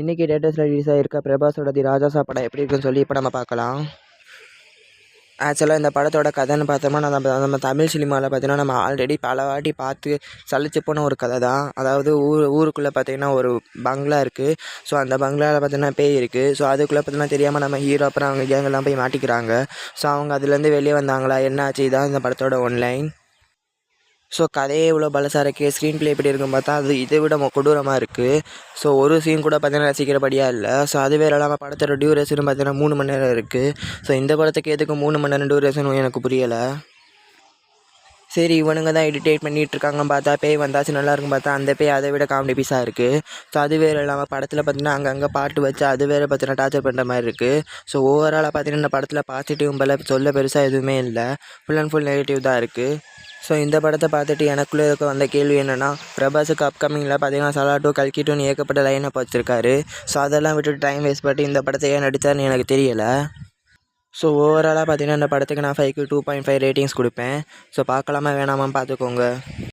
இன்றைக்கி தேட்டர்ஸில் ரிலீஸ் ஆகிருக்க பிரபாஸோட தி ராஜாசா படம் எப்படி இருக்குன்னு சொல்லி இப்போ நம்ம பார்க்கலாம். ஆக்சுவலாக இந்த படத்தோட கதைன்னு பார்த்தோம்னா நம்ம தமிழ் சினிமாவில் பார்த்தீங்கன்னா நம்ம ஆல்ரெடி பல வாட்டி பார்த்து சலிச்சு போன ஒரு கதை தான். அதாவது ஊருக்குள்ளே பார்த்தீங்கன்னா ஒரு பங்களா இருக்குது. ஸோ அந்த பங்களாவில் பார்த்தீங்கன்னா பேய் இருக்குது. ஸோ அதுக்குள்ளே பார்த்தீங்கன்னா தெரியாமல் நம்ம ஹீரோ அப்புறம் அவங்க கேங்கெல்லாம் போய் மாட்டிக்கிறாங்க. ஸோ அவங்க அதுலேருந்து வெளியே வந்தாங்களா என்ன ஆச்சு, இதான் இந்த படத்தோட ஒன்லைன். ஸோ கதையே இவ்வளோ பலசாக இருக்குது, ஸ்க்ரீன் ப்ளே எப்படி இருக்குன்னு பார்த்தா அது இதை விட கொடூரமாக இருக்குது. ஸோ ஒரு சீன் கூட பார்த்தீங்கன்னா ரசிக்கிறபடியாக இல்லை. ஸோ அது வேறு இல்லாமல் படத்தோட டியூரேஷன் பார்த்தீங்கன்னா 3 மணி நேரம் இருக்குது. ஸோ இந்த படத்துக்கு எதுக்கு 3 மணி நேரம் டியூரேஷன் எனக்கு புரியலை. சரி இவனுங்க தான் எடிட்டேட் பண்ணிகிட்ருக்காங்கன்னு பார்த்தா பேய் வந்தாச்சு நல்லாயிருக்கும் பார்த்தா அந்த பேய் அதை விட காமெடி பீஸாக இருக்குது. ஸோ அது வேறு இல்லாமல் படத்தில் பார்த்தீங்கன்னா அங்கங்கே பாட்டு வச்சு அது வேறு பார்த்தீங்கன்னா டார்ச்சர் பண்ணுற மாதிரி இருக்குது. ஸோ ஓவராலாக பார்த்தீங்கன்னா இந்த படத்தில் பாசிட்டிவ் பல சொல்ல பெருசாக எதுவுமே இல்லை, ஃபுல் அண்ட் ஃபுல் நெகட்டிவ் தான் இருக்குது. ஸோ இந்த படத்தை பார்த்துட்டு எனக்குள்ளே இருக்க வந்த கேள்வி என்னென்னா, பிரபாஸுக்கு அப்கமிங்கில் பார்த்தீங்கன்னா சலா 2 கல்கி 2ன்னு ஏகப்பட்ட லைனப் வச்சுருக்காரு. ஸோ அதெல்லாம் விட்டுட்டு டைம் வேஸ்ட் பண்ணிட்டு இந்த படத்தை ஏன் நடித்தார்னு எனக்கு தெரியலை. ஸோ ஓவராலாக பார்த்தீங்கன்னா இந்த படத்துக்கு நான் 5க்கு 2.5 ரேட்டிங்ஸ் கொடுப்பேன். ஸோ பார்க்கலாமா வேணாமான்னு பார்த்துக்கோங்க.